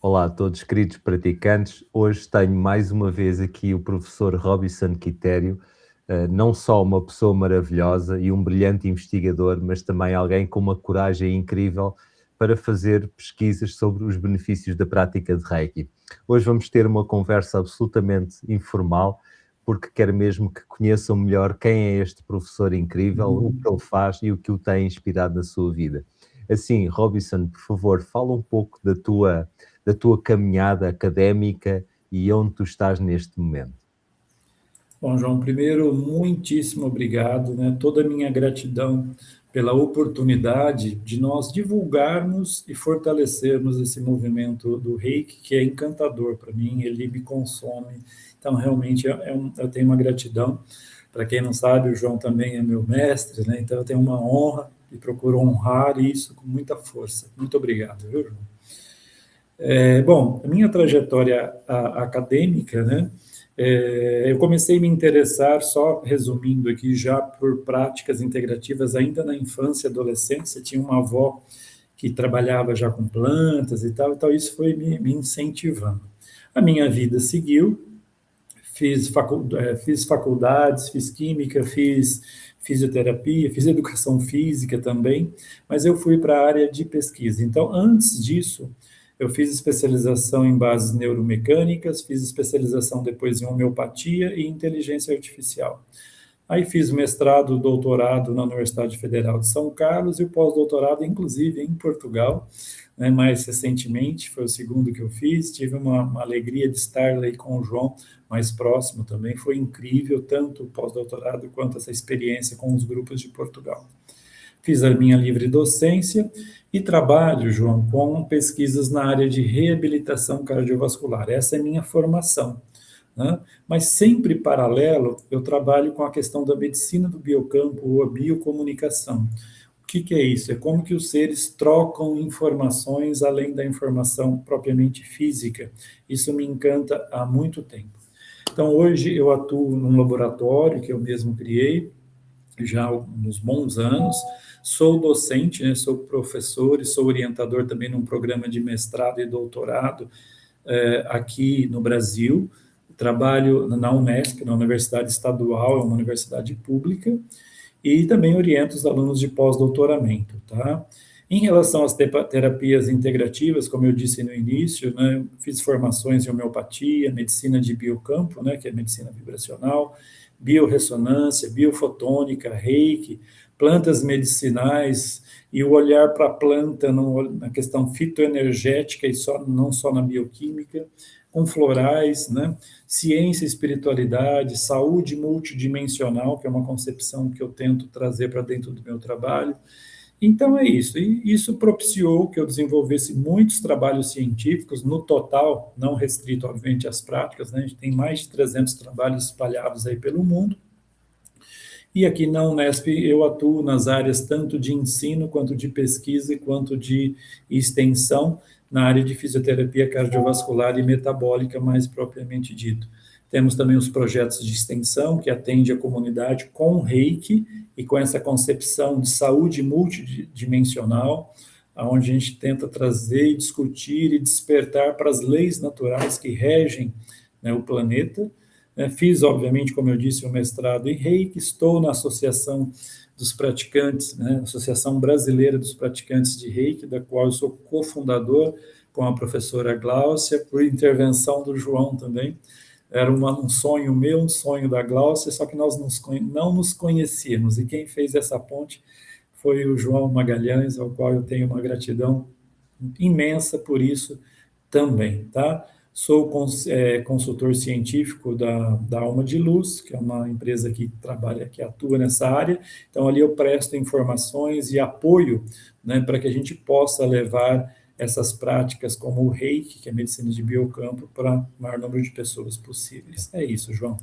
Olá a todos, queridos praticantes. Hoje tenho mais uma vez aqui o professor Robinson Quitério, não só uma pessoa maravilhosa e um brilhante investigador, mas também alguém com uma coragem incrível para fazer pesquisas sobre os benefícios da prática de Reiki. Hoje vamos ter uma conversa absolutamente informal, porque quero mesmo que conheçam melhor quem é este professor incrível, o que ele faz e o que o tem inspirado na sua vida. Assim, Robinson, por favor, fala um pouco da tua caminhada académica e onde tu estás neste momento. Bom, João, primeiro, muitíssimo obrigado, né? Toda a minha gratidão pela oportunidade de nós divulgarmos e fortalecermos esse movimento do Reiki, que é encantador para mim, ele me consome. Então, realmente, eu tenho uma gratidão. Para quem não sabe, o João também é meu mestre, né? Então, eu tenho uma honra e procuro honrar isso com muita força. Muito obrigado, viu, João? Bom, a minha trajetória acadêmica, né? Eu comecei a me interessar, só resumindo aqui, já por práticas integrativas ainda na infância e adolescência. Tinha uma avó que trabalhava já com plantas e tal, então isso foi me incentivando. A minha vida seguiu, fiz faculdades, fiz química, fiz fisioterapia, fiz educação física também, mas eu fui para a área de pesquisa. Então, antes disso, eu fiz especialização em bases neuromecânicas, fiz especialização depois em homeopatia e inteligência artificial. Aí fiz mestrado, doutorado na Universidade Federal de São Carlos e o pós-doutorado, inclusive, em Portugal, né, mais recentemente, foi o segundo que eu fiz. Tive uma alegria de estar aí com o João mais próximo também. Foi incrível, tanto o pós-doutorado quanto essa experiência com os grupos de Portugal. Fiz a minha livre docência e trabalho, João, com pesquisas na área de reabilitação cardiovascular. Essa é a minha formação, né? Mas sempre paralelo, eu trabalho com a questão da medicina do biocampo ou a biocomunicação. O que é isso? É como que os seres trocam informações além da informação propriamente física. Isso me encanta há muito tempo. Então, hoje eu atuo num laboratório que eu mesmo criei, já há uns bons anos. Sou docente, né, sou professor e sou orientador também num programa de mestrado e doutorado aqui no Brasil. Trabalho na Unesp, na Universidade Estadual, é uma universidade pública, e também oriento os alunos de pós-doutoramento, tá? Em relação às terapias integrativas, como eu disse no início, né, fiz formações em homeopatia, medicina de biocampo, né, que é medicina vibracional, biorressonância, biofotônica, reiki, plantas medicinais e o olhar para a planta na questão fitoenergética e não só na bioquímica, com florais, né? Ciência e espiritualidade, saúde multidimensional, que é uma concepção que eu tento trazer para dentro do meu trabalho. Então é isso, e isso propiciou que eu desenvolvesse muitos trabalhos científicos, no total, não restrito, obviamente, às práticas, né? A gente tem mais de 300 trabalhos espalhados aí pelo mundo, e aqui na Unesp eu atuo nas áreas tanto de ensino, quanto de pesquisa, quanto de extensão, na área de fisioterapia cardiovascular e metabólica, mais propriamente dito. Temos também os projetos de extensão, que atende a comunidade com reiki e com essa concepção de saúde multidimensional, onde a gente tenta trazer, discutir e despertar para as leis naturais que regem, né, o planeta. Fiz, obviamente, como eu disse, o mestrado em Reiki, estou na Associação dos Praticantes, né, Associação Brasileira dos Praticantes de Reiki, da qual eu sou cofundador com a professora Gláucia, por intervenção do João também. Era um sonho meu, um sonho da Gláucia, só que nós não nos conhecíamos, e quem fez essa ponte foi o João Magalhães, ao qual eu tenho uma gratidão imensa por isso também, tá? Sou consultor científico da Alma de Luz, que é uma empresa que trabalha, que atua nessa área. Então, ali eu presto informações e apoio, né, para que a gente possa levar essas práticas como o Reiki, que é a medicina de biocampo, para o maior número de pessoas possíveis. É isso, João.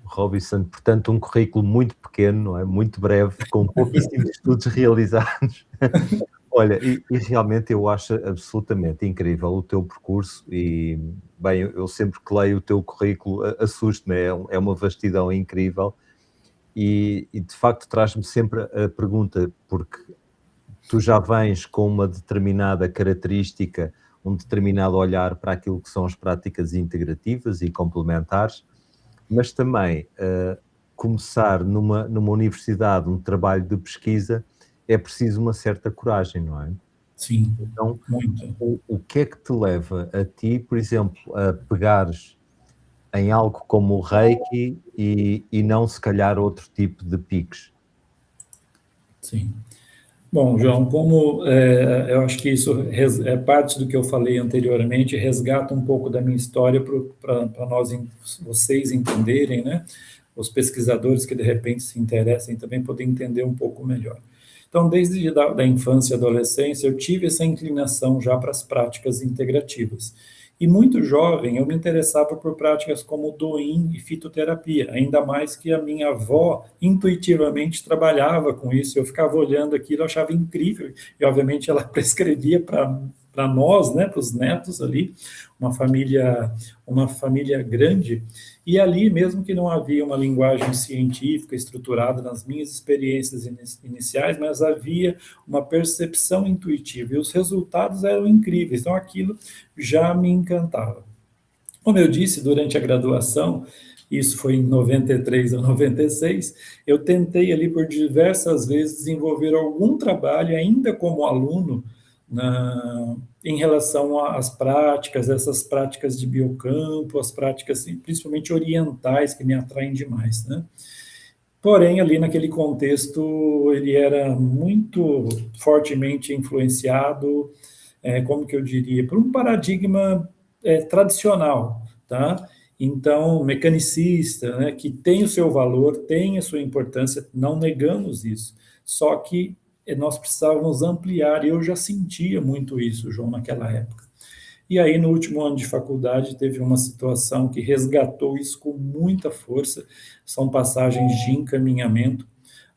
Robinson, portanto, um currículo muito pequeno, não é? Muito breve, com pouquíssimos estudos realizados. Olha, e realmente eu acho absolutamente incrível o teu percurso e, bem, eu sempre que leio o teu currículo assusto-me, é uma vastidão incrível e de facto traz-me sempre a pergunta, porque tu já vens com uma determinada característica um determinado olhar para aquilo que são as práticas integrativas e complementares, mas também começar numa universidade, um trabalho de pesquisa, é preciso uma certa coragem, não é? Sim, Então, muito. o que é que te leva a ti, por exemplo, a pegares em algo como o Reiki e não se calhar outro tipo de piques? Sim. Bom, João, como eu acho que isso é parte do que eu falei anteriormente, resgata um pouco da minha história para vocês entenderem, né? Os pesquisadores que de repente se interessem também poder entender um pouco melhor. Então, desde da infância e adolescência, eu tive essa inclinação já para as práticas integrativas. E muito jovem, eu me interessava por práticas como Doin e fitoterapia, ainda mais que a minha avó intuitivamente trabalhava com isso. Eu ficava olhando aquilo, eu achava incrível, e obviamente ela prescrevia para nós, né, para os netos ali, uma família grande, e ali, mesmo que não havia uma linguagem científica estruturada nas minhas experiências iniciais, mas havia uma percepção intuitiva, e os resultados eram incríveis, então aquilo já me encantava. Como eu disse, durante a graduação, isso foi em 93 a 96, eu tentei ali por diversas vezes desenvolver algum trabalho, ainda como aluno, em relação às práticas, essas práticas de biocampo, as práticas principalmente orientais, que me atraem demais, né? Porém, ali naquele contexto, ele era muito fortemente influenciado, como que eu diria, por um paradigma tradicional, tá? Então, mecanicista, né, que tem o seu valor, tem a sua importância, não negamos isso. Só que nós precisávamos ampliar, e eu já sentia muito isso, João, naquela época. E aí, no último ano de faculdade, teve uma situação que resgatou isso com muita força. São passagens de encaminhamento,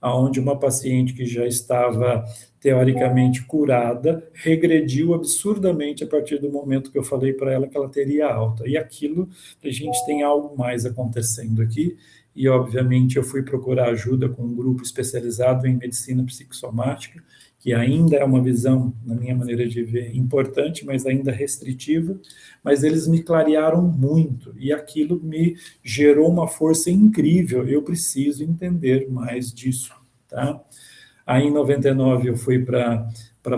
aonde uma paciente que já estava teoricamente curada regrediu absurdamente a partir do momento que eu falei para ela que ela teria alta. E aquilo, a gente tem algo mais acontecendo aqui. E, obviamente, eu fui procurar ajuda com um grupo especializado em medicina psicossomática, que ainda é uma visão, na minha maneira de ver, importante, mas ainda restritiva, mas eles me clarearam muito, e aquilo me gerou uma força incrível, eu preciso entender mais disso, tá? Aí, em 99, eu fui para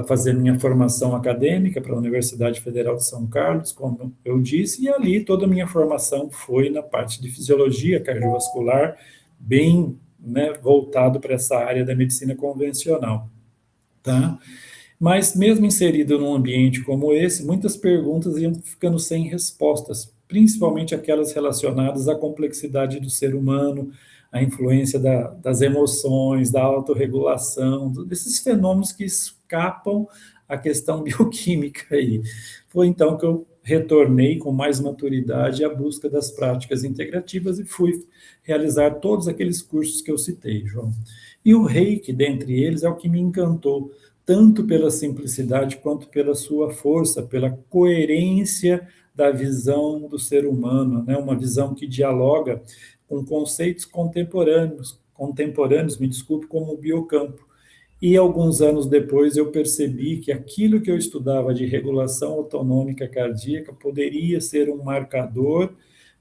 fazer minha formação acadêmica para a Universidade Federal de São Carlos, como eu disse, e ali toda a minha formação foi na parte de fisiologia cardiovascular, bem, né, voltado para essa área da medicina convencional, tá? Mas mesmo inserido num ambiente como esse, muitas perguntas iam ficando sem respostas, principalmente aquelas relacionadas à complexidade do ser humano, à influência das emoções, da autorregulação, desses fenômenos que escapam à questão bioquímica aí. Foi então que eu retornei com mais maturidade à busca das práticas integrativas e fui realizar todos aqueles cursos que eu citei, João. E o Reiki, dentre eles, é o que me encantou, tanto pela simplicidade quanto pela sua força, pela coerência da visão do ser humano, né? Uma visão que dialoga com conceitos contemporâneos, me desculpe, como o biocampo. E alguns anos depois eu percebi que aquilo que eu estudava de regulação autonômica cardíaca poderia ser um marcador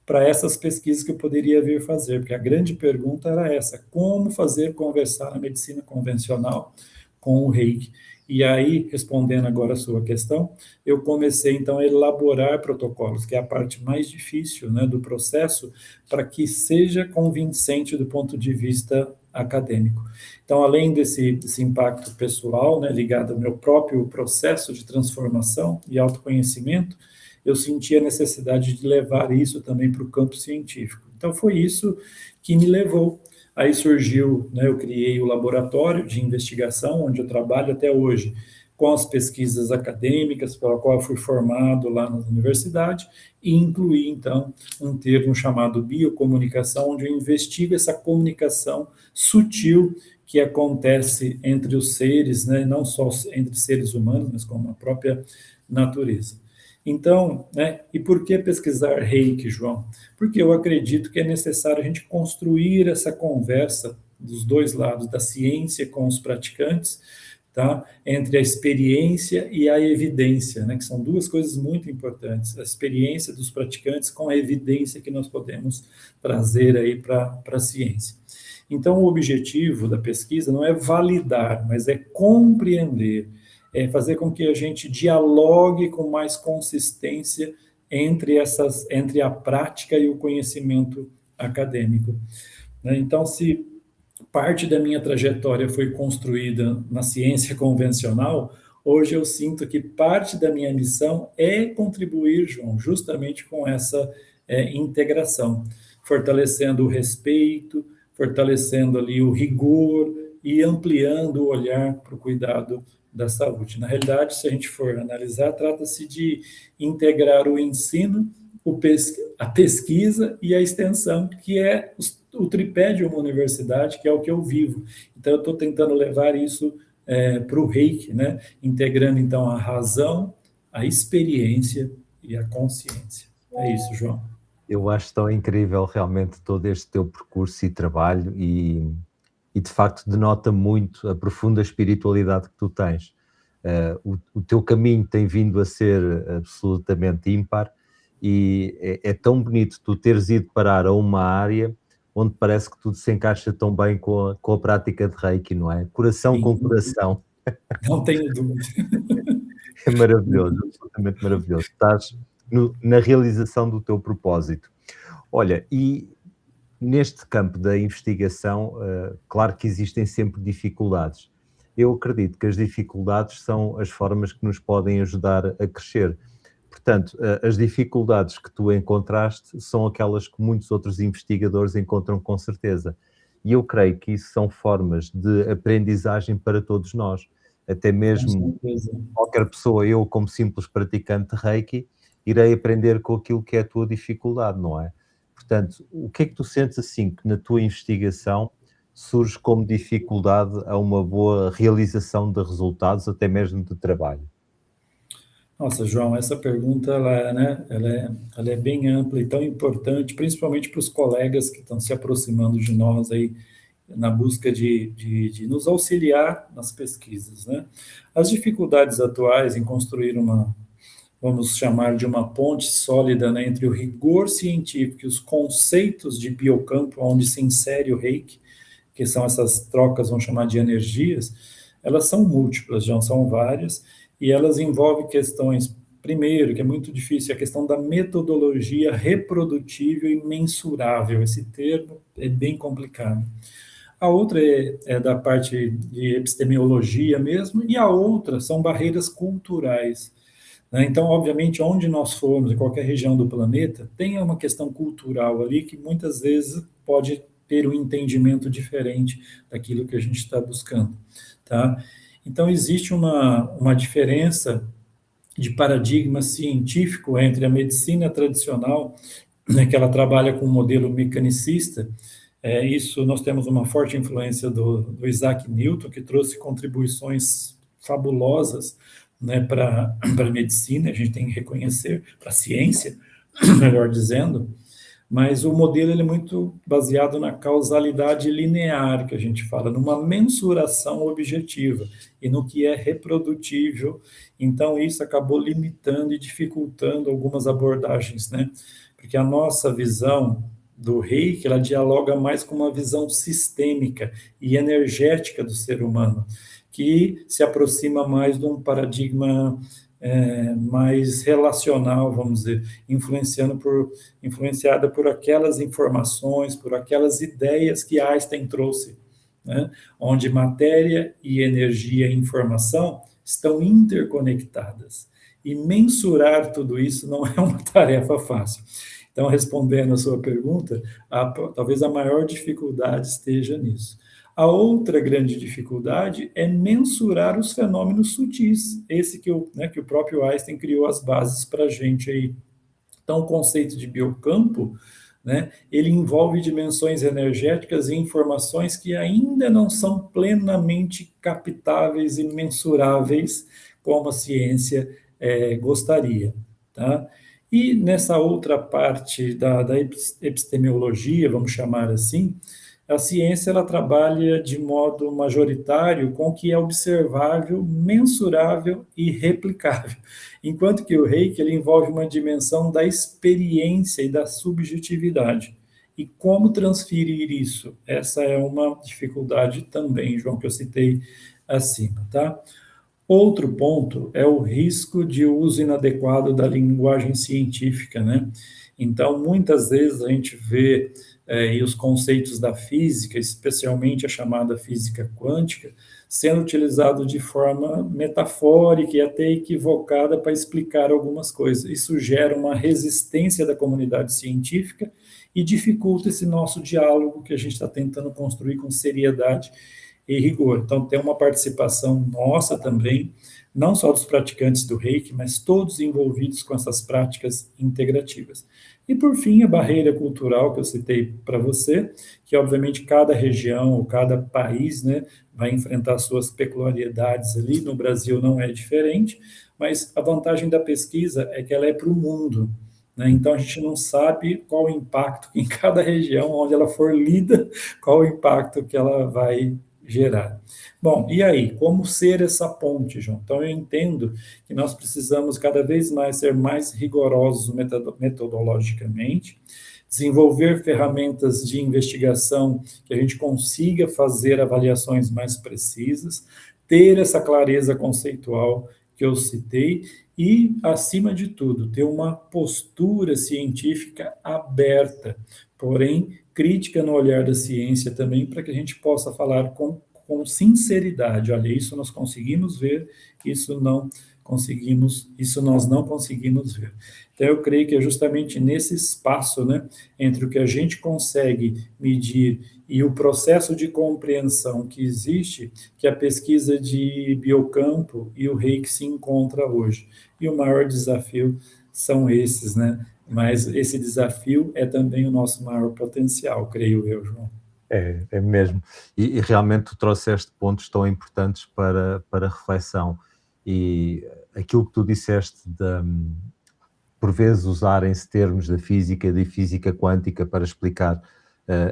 para essas pesquisas que eu poderia vir fazer, porque a grande pergunta era essa: como fazer conversar a medicina convencional com o reiki? E aí, respondendo agora a sua questão, eu comecei então a elaborar protocolos, que é a parte mais difícil, né, do processo, para que seja convincente do ponto de vista acadêmico. Então, além desse impacto pessoal, né, ligado ao meu próprio processo de transformação e autoconhecimento, eu senti a necessidade de levar isso também para o campo científico. Então, foi isso que me levou. Aí surgiu, né, eu criei o laboratório de investigação, onde eu trabalho até hoje, com as pesquisas acadêmicas, pela qual eu fui formado lá na universidade, e incluí, então, um termo chamado biocomunicação, onde eu investigo essa comunicação sutil que acontece entre os seres, né, não só entre seres humanos, mas com a própria natureza. Então, né, e por que pesquisar reiki, João? Porque eu acredito que é necessário a gente construir essa conversa dos dois lados, da ciência com os praticantes, tá? Entre a experiência e a evidência, né? Que são duas coisas muito importantes. A experiência dos praticantes com a evidência que nós podemos trazer aí para a ciência. Então, o objetivo da pesquisa não é validar, mas é compreender, é fazer com que a gente dialogue com mais consistência entre a prática e o conhecimento acadêmico, né? Então, se parte da minha trajetória foi construída na ciência convencional, hoje eu sinto que parte da minha missão é contribuir, João, justamente com essa integração, fortalecendo o respeito, fortalecendo ali o rigor e ampliando o olhar para o cuidado da saúde. Na realidade, se a gente for analisar, trata-se de integrar o ensino, a pesquisa e a extensão, que é o tripé de uma universidade, que é o que eu vivo. Então, eu estou tentando levar isso para o Reiki, né? Integrando, então, a razão, a experiência e a consciência. É isso, João. Eu acho tão incrível realmente todo este teu percurso e trabalho e de facto denota muito a profunda espiritualidade que tu tens. O teu caminho tem vindo a ser absolutamente ímpar e é tão bonito tu teres ido parar a uma área onde parece que tudo se encaixa tão bem com a prática de Reiki, não é? Coração com Sim, coração. não tenho dúvida. É maravilhoso, absolutamente maravilhoso. Estás na realização do teu propósito. Olha, e neste campo da investigação, claro que existem sempre dificuldades. Eu acredito que as dificuldades são as formas que nos podem ajudar a crescer. Portanto, as dificuldades que tu encontraste são aquelas que muitos outros investigadores encontram com certeza. E eu creio que isso são formas de aprendizagem para todos nós. Até Com mesmo certeza. qualquer pessoa, eu como simples praticante de Reiki, irei aprender com aquilo que é a tua dificuldade, não é? Portanto, o que é que tu sentes assim que na tua investigação surge como dificuldade a uma boa realização de resultados, até mesmo de trabalho? Nossa, João, essa pergunta ela é bem ampla e tão importante, principalmente para os colegas que estão se aproximando de nós aí na busca de nos auxiliar nas pesquisas, né? As dificuldades atuais em construir vamos chamar de uma ponte sólida, né, entre o rigor científico e os conceitos de biocampo, onde se insere o reiki, que são essas trocas, vamos chamar de energias, elas são múltiplas, já são várias, e elas envolvem questões, primeiro, que é muito difícil, a questão da metodologia reprodutível e mensurável. Esse termo é bem complicado. A outra é da parte de epistemologia mesmo, e a outra são barreiras culturais, né? Então, obviamente, onde nós formos, em qualquer região do planeta, tem uma questão cultural ali que muitas vezes pode ter um entendimento diferente daquilo que a gente está buscando, tá? Então, existe uma diferença de paradigma científico entre a medicina tradicional, né, que ela trabalha com um modelo mecanicista. Isso nós temos uma forte influência do Isaac Newton, que trouxe contribuições fabulosas, né, para a medicina, a gente tem que reconhecer, para a ciência, melhor dizendo, mas o modelo ele é muito baseado na causalidade linear, que a gente fala, numa mensuração objetiva e no que é reprodutível. Então, isso acabou limitando e dificultando algumas abordagens, né? Porque a nossa visão do reiki, ela dialoga mais com uma visão sistêmica e energética do ser humano, que se aproxima mais de um paradigma mais relacional, vamos dizer, influenciada por aquelas informações, por aquelas ideias que Einstein trouxe, né? Onde matéria e energia e informação estão interconectadas. E mensurar tudo isso não é uma tarefa fácil. Então, respondendo a sua pergunta, talvez a maior dificuldade esteja nisso. A outra grande dificuldade é mensurar os fenômenos sutis, esse que o próprio Einstein criou as bases para a gente aí. Então, o conceito de biocampo, né, ele envolve dimensões energéticas e informações que ainda não são plenamente captáveis e mensuráveis como a ciência gostaria, tá? E nessa outra parte da epistemologia, vamos chamar assim, A ciência ela trabalha de modo majoritário com o que é observável, mensurável e replicável, enquanto que o Reiki ele envolve uma dimensão da experiência e da subjetividade. E como transferir isso? Essa é uma dificuldade também, João, que eu citei acima, tá? Outro ponto é o risco de uso inadequado da linguagem científica, né? Então, muitas vezes a gente vê e os conceitos da física, especialmente a chamada física quântica, sendo utilizado de forma metafórica e até equivocada para explicar algumas coisas. Isso gera uma resistência da comunidade científica e dificulta esse nosso diálogo que a gente está tentando construir com seriedade e rigor. Então, tem uma participação nossa também, não só dos praticantes do Reiki, mas todos envolvidos com essas práticas integrativas. E, por fim, a barreira cultural que eu citei para você, que, obviamente, cada região ou cada país né, vai enfrentar suas peculiaridades ali. No Brasil não é diferente, mas a vantagem da pesquisa é que ela é para o mundo. Né? Então, a gente não sabe qual o impacto em cada região, onde ela for lida, qual o impacto que ela vai gerar. Bom, e aí, como ser essa ponte, João? Então, eu entendo que nós precisamos cada vez mais ser mais rigorosos metodologicamente, desenvolver ferramentas de investigação que a gente consiga fazer avaliações mais precisas, ter essa clareza conceitual que eu citei e, acima de tudo, ter uma postura científica aberta, porém crítica no olhar da ciência também, para que a gente possa falar com sinceridade. Olha, isso nós conseguimos ver, isso não conseguimos, isso nós não conseguimos ver. Então, eu creio que é justamente nesse espaço, né, entre o que a gente consegue medir e o processo de compreensão que existe, que a pesquisa de biocampo e o Reiki se encontra hoje. E o maior desafio são esses, né? Mas esse desafio é também o nosso maior potencial, creio eu, João. É mesmo. E realmente tu trouxeste pontos tão importantes para reflexão. E aquilo que tu disseste por vezes usarem-se termos da física, de física quântica para explicar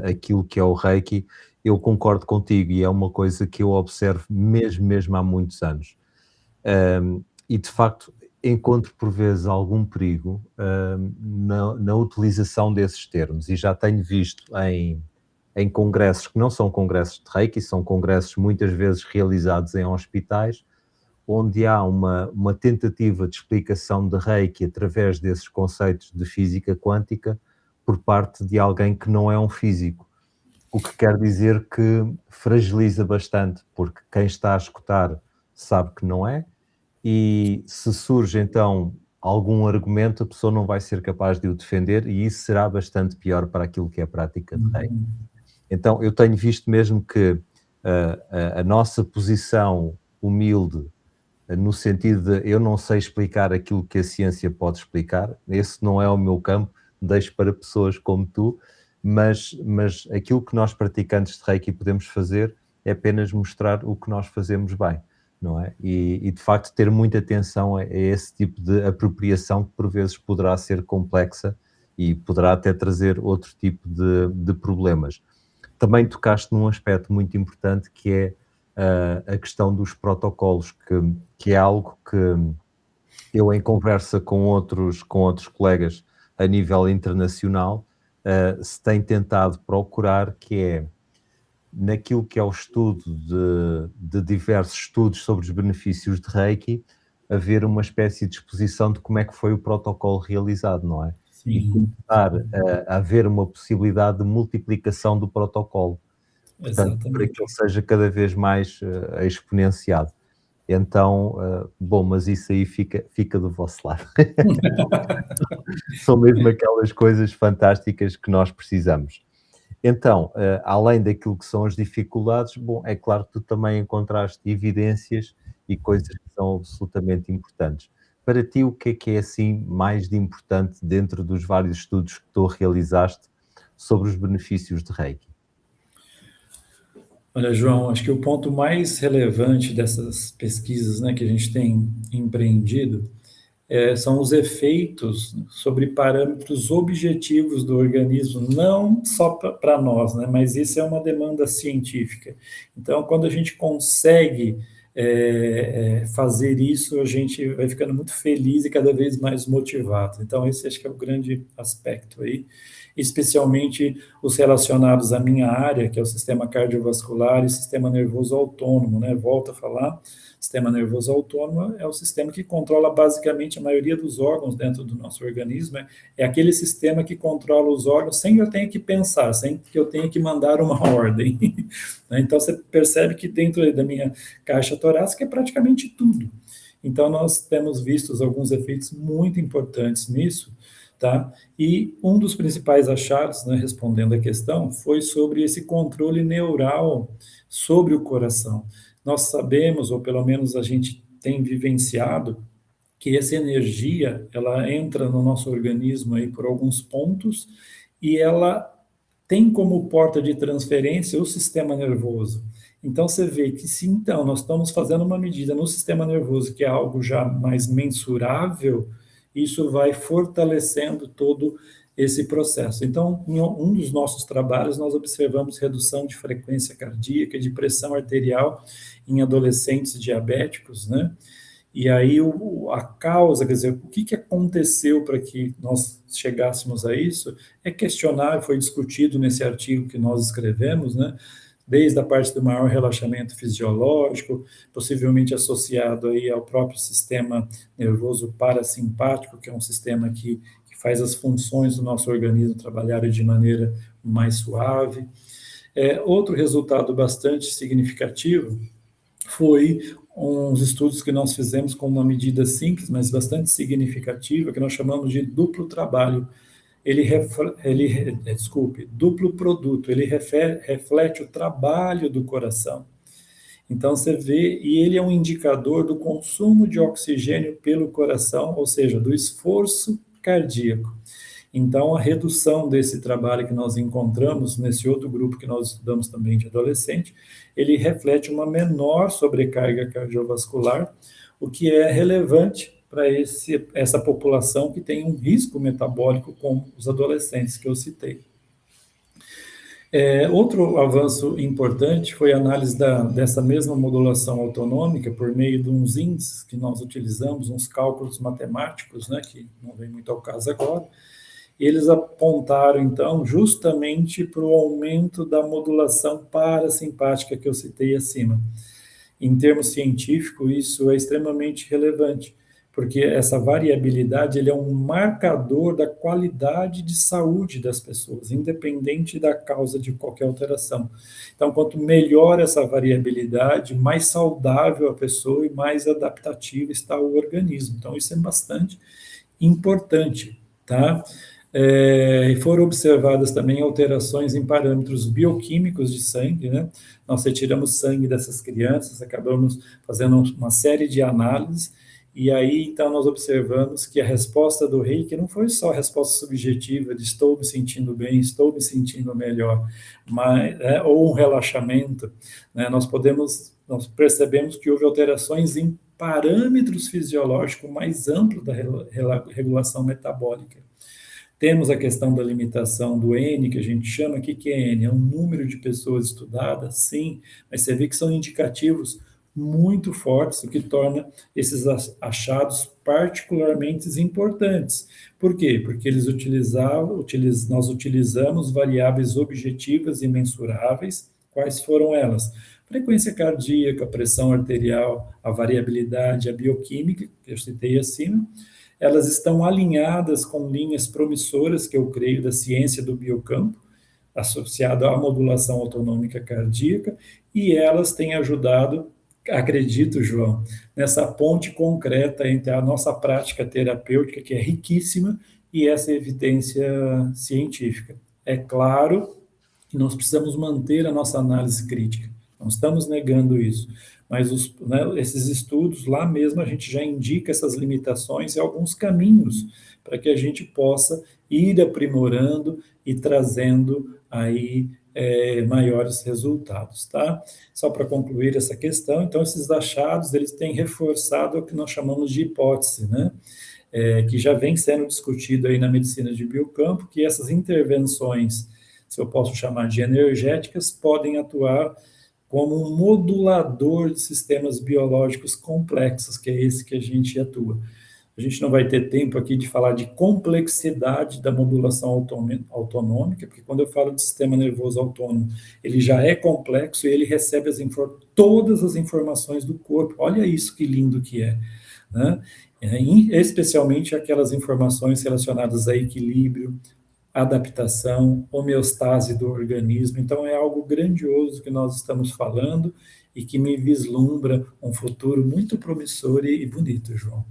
aquilo que é o Reiki, eu concordo contigo e é uma coisa que eu observo mesmo há muitos anos. E de facto encontro por vezes algum perigo na utilização desses termos e já tenho visto em congressos que não são congressos de Reiki, são congressos muitas vezes realizados em hospitais, onde há uma tentativa de explicação de Reiki através desses conceitos de física quântica por parte de alguém que não é um físico. O que quer dizer que fragiliza bastante, porque quem está a escutar sabe que não é, e se surge então algum argumento, a pessoa não vai ser capaz de o defender e isso será bastante pior para aquilo que é a prática de Reiki. Então eu tenho visto mesmo que a nossa posição humilde, no sentido de eu não sei explicar aquilo que a ciência pode explicar, esse não é o meu campo, deixo para pessoas como tu, mas aquilo que nós praticantes de Reiki podemos fazer é apenas mostrar o que nós fazemos bem, não é? E de facto ter muita atenção a esse tipo de apropriação que por vezes poderá ser complexa e poderá até trazer outro tipo de problemas. Também tocaste num aspecto muito importante que é a questão dos protocolos, que é algo que eu, em conversa com outros colegas a nível internacional, se tem tentado procurar, que é naquilo que é o estudo de diversos estudos sobre os benefícios de Reiki, haver uma espécie de exposição de como é que foi o protocolo realizado, não é? E Sim, começar a haver uma possibilidade de multiplicação do protocolo, portanto, para que exatamente. ele seja cada vez mais exponenciado. Então, bom, mas isso aí fica do vosso lado. São mesmo aquelas coisas fantásticas que nós precisamos. Então, além daquilo que são as dificuldades, bom, é claro que tu também encontraste evidências e coisas que são absolutamente importantes. Para ti, o que é assim mais de importante dentro dos vários estudos que tu realizaste sobre os benefícios de Reiki? Olha, João, acho que o ponto mais relevante dessas pesquisas, né, que a gente tem empreendido são os efeitos sobre parâmetros objetivos do organismo, não só para nós, né? Mas isso é uma demanda científica. Então, quando a gente consegue fazer isso, a gente vai ficando muito feliz e cada vez mais motivado. Então, esse acho que é o grande aspecto aí, especialmente os relacionados à minha área, que é o sistema cardiovascular e sistema nervoso autônomo, né? Volto a falar, sistema nervoso autônomo é o sistema que controla basicamente a maioria dos órgãos dentro do nosso organismo, é aquele sistema que controla os órgãos sem que eu tenha que pensar, sem que eu tenha que mandar uma ordem. Então, você percebe que dentro da minha caixa torácica é praticamente tudo. Então, nós temos visto alguns efeitos muito importantes nisso, tá? E um dos principais achados, né, respondendo à questão, foi sobre esse controle neural sobre o coração. Nós sabemos, ou pelo menos a gente tem vivenciado, que essa energia, ela entra no nosso organismo aí por alguns pontos e ela tem como porta de transferência o sistema nervoso. Então, você vê que se então nós estamos fazendo uma medida no sistema nervoso, que é algo já mais mensurável, isso vai fortalecendo todo esse processo. Então, em um dos nossos trabalhos, nós observamos redução de frequência cardíaca, de pressão arterial em adolescentes diabéticos, né? E aí a causa, quer dizer, o que aconteceu para que nós chegássemos a isso, é questionário, foi discutido nesse artigo que nós escrevemos, né? Desde a parte do maior relaxamento fisiológico, possivelmente associado aí ao próprio sistema nervoso parasimpático, que é um sistema que faz as funções do nosso organismo trabalharem de maneira mais suave. Outro resultado bastante significativo foi uns estudos que nós fizemos com uma medida simples, mas bastante significativa, que nós chamamos de duplo trabalho. Duplo produto, ele reflete o trabalho do coração. Então, você vê, e ele é um indicador do consumo de oxigênio pelo coração, ou seja, do esforço cardíaco. Então, a redução desse trabalho que nós encontramos nesse outro grupo que nós estudamos também de adolescente, ele reflete uma menor sobrecarga cardiovascular, o que é relevante para essa população que tem um risco metabólico, como os adolescentes que eu citei. Outro avanço importante foi a análise dessa mesma modulação autonômica por meio de uns índices que nós utilizamos, uns cálculos matemáticos, né, que não vem muito ao caso agora. Eles apontaram, então, justamente para o aumento da modulação parasimpática que eu citei acima. Em termos científicos, isso é extremamente relevante, porque essa variabilidade ele é um marcador da qualidade de saúde das pessoas, independente da causa de qualquer alteração. Então, quanto melhor essa variabilidade, mais saudável a pessoa e mais adaptativa está o organismo. Então, isso é bastante importante, tá? E foram observadas também alterações em parâmetros bioquímicos de sangue, né? Nós retiramos sangue dessas crianças, acabamos fazendo uma série de análises, e aí, então, nós observamos que a resposta do reiki não foi só a resposta subjetiva de estou me sentindo bem, estou me sentindo melhor, mas, ou um relaxamento, né? Nós percebemos que houve alterações em parâmetros fisiológicos mais amplos da regulação metabólica. Temos a questão da limitação do N, que a gente chama, o que é N? É um número de pessoas estudadas, sim, mas você vê que são indicativos muito fortes, o que torna esses achados particularmente importantes. Por quê? Porque nós utilizamos variáveis objetivas e mensuráveis. Quais foram elas? Frequência cardíaca, pressão arterial, a variabilidade, a bioquímica, que eu citei acima. Elas estão alinhadas com linhas promissoras, que eu creio, da ciência do biocampo, associada à modulação autonômica cardíaca, e elas têm ajudado, acredito, João, nessa ponte concreta entre a nossa prática terapêutica, que é riquíssima, e essa evidência científica. É claro que nós precisamos manter a nossa análise crítica, não estamos negando isso, mas esses estudos, lá mesmo a gente já indica essas limitações e alguns caminhos para que a gente possa ir aprimorando e trazendo aí maiores resultados, tá? Só para concluir essa questão, então esses achados, eles têm reforçado o que nós chamamos de hipótese, né? que já vem sendo discutido aí na medicina de biocampo, que essas intervenções, se eu posso chamar de energéticas, podem atuar como um modulador de sistemas biológicos complexos, que é esse que a gente atua. A gente não vai ter tempo aqui de falar de complexidade da modulação autonômica, porque quando eu falo de sistema nervoso autônomo, ele já é complexo e ele recebe todas as informações do corpo. Olha isso que lindo que é, né? Especialmente aquelas informações relacionadas a equilíbrio, adaptação, homeostase do organismo. Então, é algo grandioso que nós estamos falando e que me vislumbra um futuro muito promissor e bonito, João.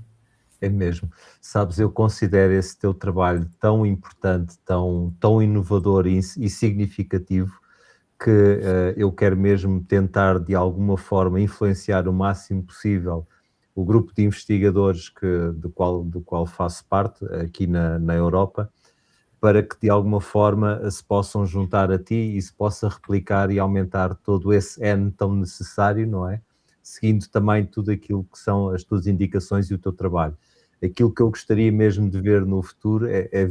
É mesmo. Sabes, eu considero esse teu trabalho tão importante, tão inovador e significativo, que eu quero mesmo tentar, de alguma forma, influenciar o máximo possível o grupo de investigadores do qual faço parte aqui na Europa, para que de alguma forma se possam juntar a ti e se possa replicar e aumentar todo esse N tão necessário, não é? Seguindo também tudo aquilo que são as tuas indicações e o teu trabalho. Aquilo que eu gostaria mesmo de ver no futuro é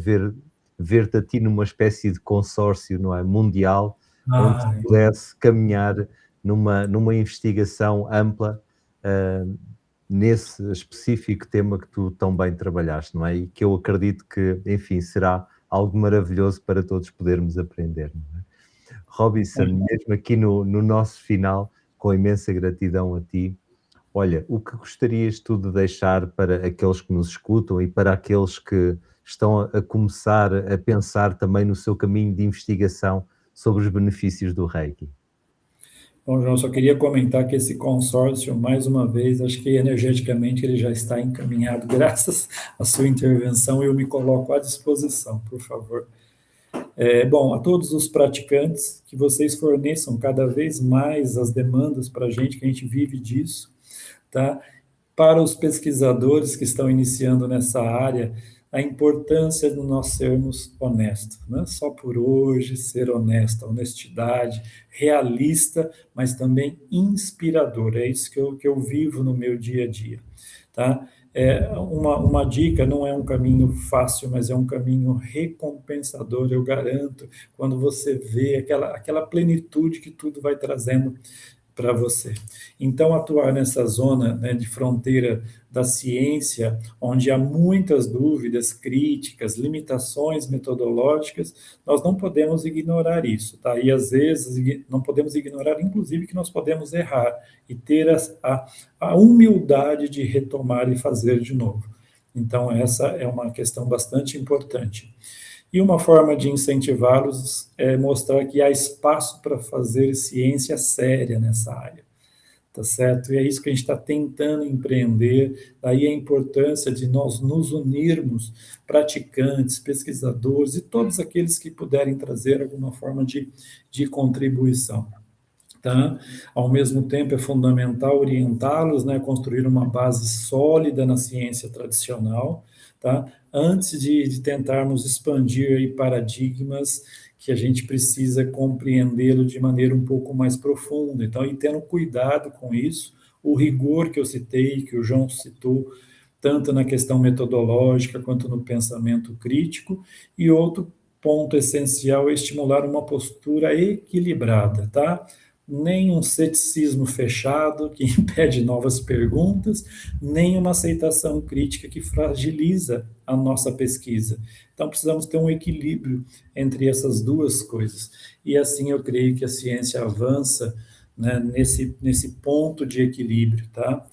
ver-te a ti numa espécie de consórcio, não é, mundial, onde se Ah, pudesse caminhar numa investigação ampla, uh, nesse específico tema que tu tão bem trabalhaste, não é? E que eu acredito que, enfim, será algo maravilhoso para todos podermos aprender, não é? Robinson, mesmo aqui no nosso final, com imensa gratidão a ti, olha, o que gostarias tu de deixar para aqueles que nos escutam e para aqueles que estão a começar a pensar também no seu caminho de investigação sobre os benefícios do Reiki? bom, João, só queria comentar que esse consórcio, mais uma vez, acho que energeticamente ele já está encaminhado, graças à sua intervenção, eu me coloco à disposição, por favor. Bom, a todos os praticantes, que vocês forneçam cada vez mais as demandas para a gente, que a gente vive disso, tá? Para os pesquisadores que estão iniciando nessa área, a importância de nós sermos honestos, não é só por hoje ser honesto, honestidade, realista, mas também inspirador. É isso que eu vivo no meu dia a dia, tá? Uma dica, não é um caminho fácil, mas é um caminho recompensador, eu garanto, quando você vê aquela plenitude que tudo vai trazendo para você. Então, atuar nessa zona, né, de fronteira da ciência, onde há muitas dúvidas, críticas, limitações metodológicas, nós não podemos ignorar isso, tá? E às vezes não podemos ignorar, inclusive, que nós podemos errar e ter a humildade de retomar e fazer de novo. Então, essa é uma questão bastante importante. E uma forma de incentivá-los é mostrar que há espaço para fazer ciência séria nessa área, tá certo? E é isso que a gente está tentando empreender, daí a importância de nós nos unirmos, praticantes, pesquisadores e todos aqueles que puderem trazer alguma forma de contribuição. Tá? Ao mesmo tempo, é fundamental orientá-los, né, a construir uma base sólida na ciência tradicional, tá? Antes de tentarmos expandir aí paradigmas que a gente precisa compreendê-lo de maneira um pouco mais profunda. Então, e tendo cuidado com isso, o rigor que eu citei, que o João citou, tanto na questão metodológica quanto no pensamento crítico, e outro ponto essencial é estimular uma postura equilibrada, tá? Nem um ceticismo fechado que impede novas perguntas, nem uma aceitação crítica que fragiliza a nossa pesquisa. Então, precisamos ter um equilíbrio entre essas duas coisas. E assim eu creio que a ciência avança, né, nesse ponto de equilíbrio, tá?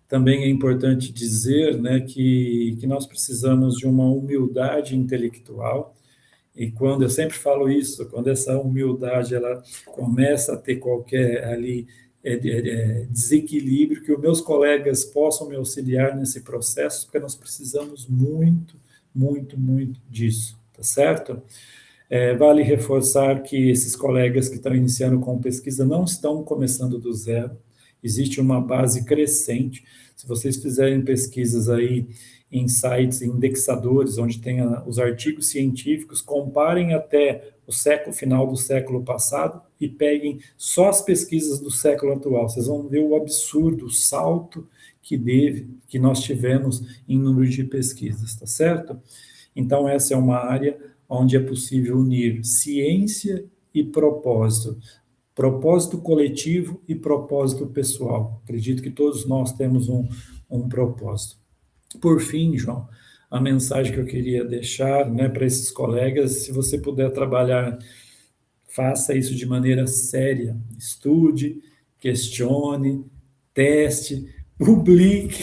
Também é importante dizer, né, que nós precisamos de uma humildade intelectual, e quando eu sempre falo isso, quando essa humildade ela começa a ter qualquer ali desequilíbrio, que os meus colegas possam me auxiliar nesse processo, porque nós precisamos muito, muito, muito disso, tá certo? Vale reforçar que esses colegas que estão iniciando com pesquisa não estão começando do zero, existe uma base crescente. Se vocês fizerem pesquisas aí em sites, em indexadores, onde tem os artigos científicos, comparem até o final do século passado e peguem só as pesquisas do século atual. Vocês vão ver o absurdo, o salto que nós tivemos em número de pesquisas, tá certo? Então, essa é uma área onde é possível unir ciência e propósito, propósito coletivo e propósito pessoal. Acredito que todos nós temos um propósito. Por fim, João, a mensagem que eu queria deixar, né, para esses colegas, se você puder trabalhar, faça isso de maneira séria, estude, questione, teste, publique,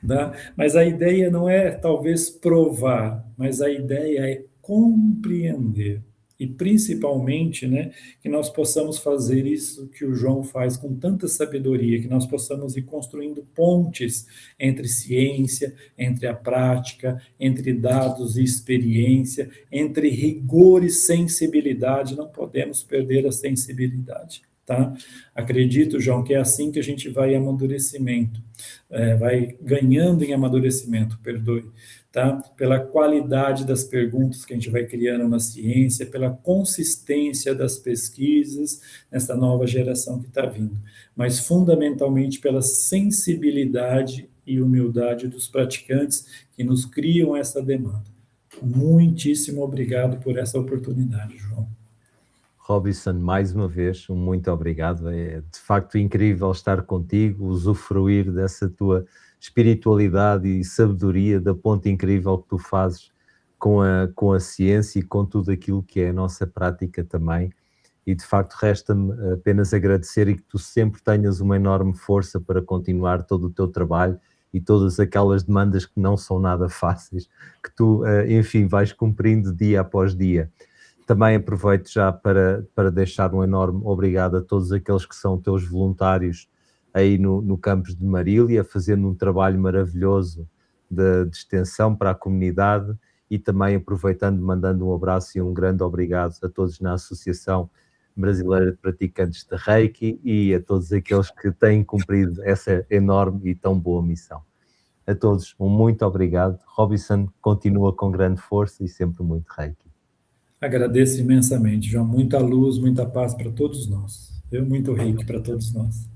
tá? Mas a ideia não é talvez provar, mas a ideia é compreender. E principalmente, né, que nós possamos fazer isso que o João faz com tanta sabedoria, que nós possamos ir construindo pontes entre ciência, entre a prática, entre dados e experiência, entre rigor e sensibilidade. Não podemos perder a sensibilidade. Tá? Acredito, João, que é assim que a gente vai em amadurecimento, vai ganhando em amadurecimento, perdoe, tá? Pela qualidade das perguntas que a gente vai criando na ciência, pela consistência das pesquisas nessa nova geração que está vindo, mas fundamentalmente pela sensibilidade e humildade dos praticantes que nos criam essa demanda. Muitíssimo obrigado por essa oportunidade, João. Robinson, mais uma vez, um muito obrigado. É de facto incrível estar contigo, usufruir dessa tua espiritualidade e sabedoria, da ponte incrível que tu fazes com a ciência e com tudo aquilo que é a nossa prática também. E de facto resta-me apenas agradecer e que tu sempre tenhas uma enorme força para continuar todo o teu trabalho e todas aquelas demandas que não são nada fáceis, que tu, enfim, vais cumprindo dia após dia. Também aproveito já para deixar um enorme obrigado a todos aqueles que são teus voluntários aí no campus de Marília, fazendo um trabalho maravilhoso de extensão para a comunidade, e também aproveitando, mandando um abraço e um grande obrigado a todos na Associação Brasileira de Praticantes de Reiki e a todos aqueles que têm cumprido essa enorme e tão boa missão. A todos, um muito obrigado. Robinson, continua com grande força e sempre muito Reiki. Agradeço imensamente, João. Muita luz, muita paz para todos nós. Muito reiki para todos nós.